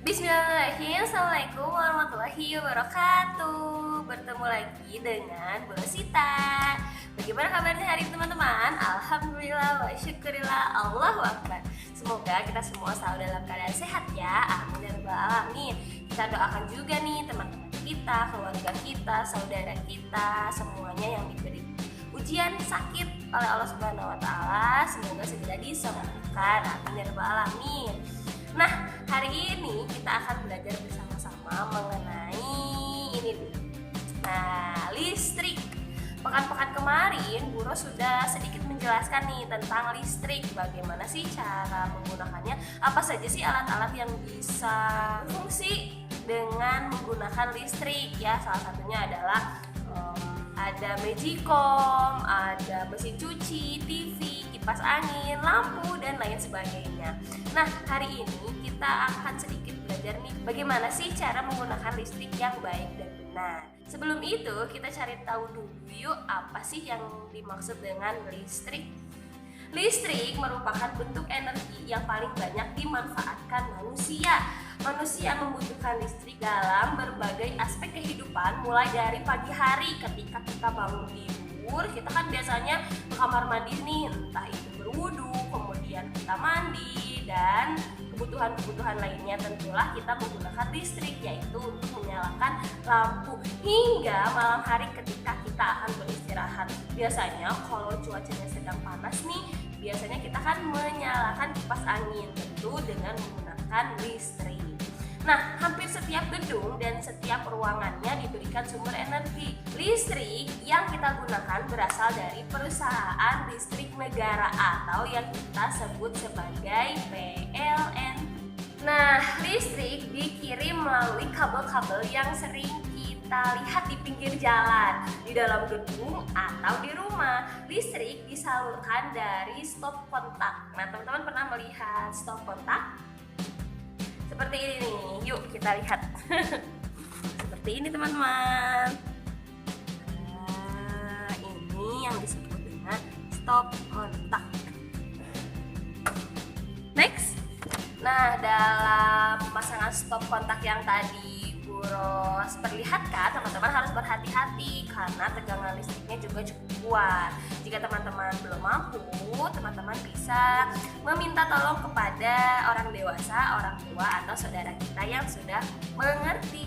Bismillahirrahmanirrahim. Assalamualaikum warahmatullahi wabarakatuh. Bertemu lagi dengan Bu Rosita. Bagaimana kabarnya hari ini teman-teman? Alhamdulillah wa syukurillah, Allahu Akbar. Semoga kita semua selalu dalam keadaan sehat ya. Amin ya rabbal alamin. Kita doakan juga nih teman-teman kita, keluarga kita, saudara kita, semuanya yang diberi ujian sakit oleh Allah Subhanahu wa taala, semoga segera disembuhkan. Amin ya rabbal alamin. Nah, hari ini kita akan belajar bersama-sama mengenai ini nih. Nah, listrik. Pekan-pekan kemarin, Bu Ros sudah sedikit menjelaskan nih tentang listrik. Bagaimana sih cara menggunakannya? Apa saja sih alat-alat yang bisa fungsi dengan menggunakan listrik ya? Salah satunya adalah ada magicom, ada mesin cuci, TV, kipas angin, lampu, dan lain sebagainya. Nah, hari ini kita akan sedikit belajar nih bagaimana sih cara menggunakan listrik yang baik dan benar. Sebelum itu, kita cari tahu dulu yuk apa sih yang dimaksud dengan listrik. Listrik merupakan bentuk energi yang paling banyak dimanfaatkan manusia. Manusia membutuhkan listrik dalam berbagai aspek kehidupan, mulai dari pagi hari ketika kita bangun tidur, kita kan biasanya ke kamar mandi nih, entah itu berwudu, kemudian kita mandi, dan kebutuhan-kebutuhan lainnya tentulah kita menggunakan listrik, yaitu untuk menyalakan lampu, hingga malam hari ketika kita akan beristirahat. Biasanya kalau cuacanya sedang panas nih, biasanya kita kan menyalakan kipas angin, tentu dengan menggunakan listrik. Nah, hampir setiap gedung dan setiap ruangannya diberikan sumber energi. Listrik yang kita gunakan berasal dari perusahaan listrik negara atau yang kita sebut sebagai PLN. Nah, listrik dikirim melalui kabel-kabel yang sering kita lihat di pinggir jalan, di dalam gedung atau di rumah. Listrik disalurkan dari stop kontak. Nah, teman-teman pernah melihat stop kontak? Seperti ini nih, yuk kita lihat. Seperti ini teman-teman. Nah, ini yang disebut dengan stop kontak. Next. Nah, dalam pemasangan stop kontak yang tadi Bu Ros perlihatkan, teman-teman harus berhati-hati karena tegangan listriknya juga cukup kuat. Jika teman-teman belum mampu, teman-teman bisa meminta tolong kepada orang dewasa, orang tua, atau saudara kita yang sudah mengerti.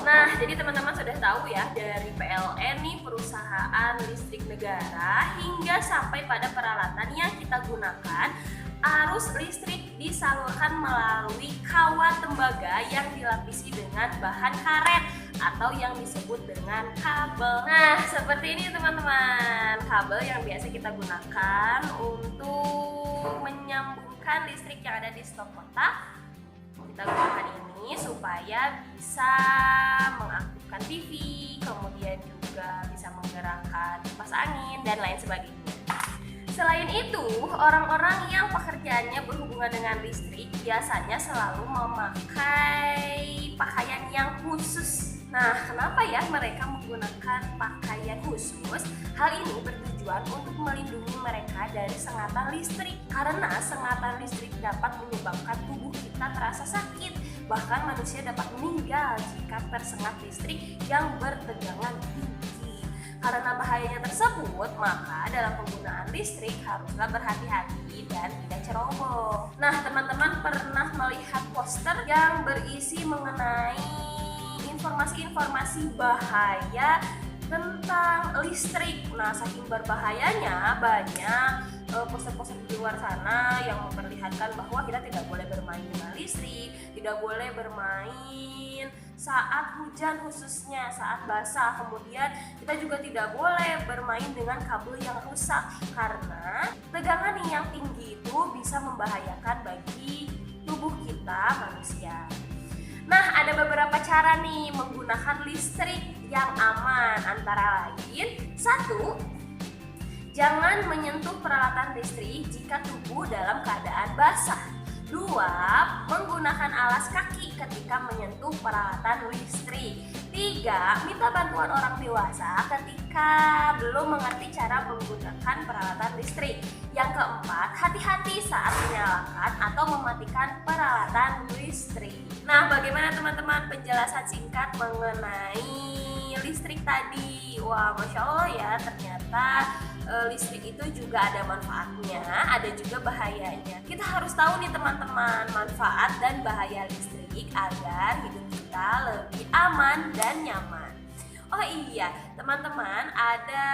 Nah, jadi teman-teman sudah tahu ya, dari PLN nih, perusahaan listrik negara, hingga sampai pada peralatan yang kita gunakan, arus listrik disalurkan melalui kawat tembaga yang dilapisi dengan bahan karet atau yang disebut dengan kabel. Nah, seperti ini teman-teman, kabel yang biasa kita gunakan untuk menyambungkan listrik yang ada di stop kontak. Kita gunakan ini supaya bisa mengaktifkan TV, kemudian juga bisa menggerakkan kipas angin dan lain sebagainya. Selain itu, orang-orang yang pekerjaannya berhubungan dengan listrik biasanya selalu memakai pakaian yang khusus. Nah, kenapa ya mereka menggunakan pakaian khusus? Hal ini bertujuan untuk melindungi mereka dari sengatan listrik, karena sengatan listrik dapat menyebabkan tubuh kita terasa sakit. Bahkan manusia dapat meninggal jika tersengat listrik yang bertegangan tinggi. Karena bahayanya tersebut, maka dalam penggunaan listrik haruslah berhati-hati dan tidak ceroboh. Nah, teman-teman pernah melihat poster yang berisi mengenai informasi-informasi bahaya tentang listrik. Nah, saking berbahayanya, banyak poster-poster di luar sana yang memperlihatkan bahwa kita tidak boleh bermain dengan listrik, tidak boleh bermain saat hujan, khususnya saat basah. Kemudian kita juga tidak boleh bermain dengan kabel yang rusak karena tegangan yang tinggi itu bisa membahayakan bagi tubuh kita manusia. Nah, ada beberapa cara nih menggunakan listrik yang aman, antara lain: 1. Jangan menyentuh peralatan listrik jika tubuh dalam keadaan basah. 2. Menggunakan alas kaki ketika menyentuh peralatan listrik. 3. Minta bantuan orang dewasa ketika belum mengerti cara menggunakan peralatan listrik. Yang keempat, hati-hati saat menyalakan atau mematikan peralatan listrik. Nah, bagaimana teman-teman penjelasan singkat mengenai listrik tadi? Wah, Masya Allah ya, ternyata listrik itu juga ada manfaatnya, ada juga bahayanya. Kita harus tahu nih teman-teman, manfaat dan bahaya listrik agar hidup kita lebih aman dan nyaman. Oh iya, teman-teman, ada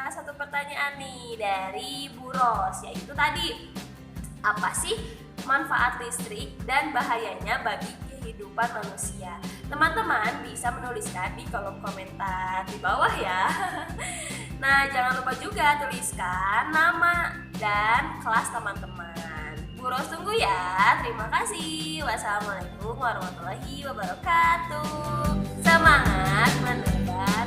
satu pertanyaan nih dari Bu Ros, yaitu tadi, apa sih manfaat listrik dan bahayanya bagi kehidupan manusia? Teman-teman bisa menuliskan di kolom komentar di bawah ya. Nah, jangan lupa juga tuliskan nama dan kelas teman-teman. Bu Ros tunggu ya. Terima kasih. Wassalamualaikum warahmatullahi wabarakatuh. Semangat menebar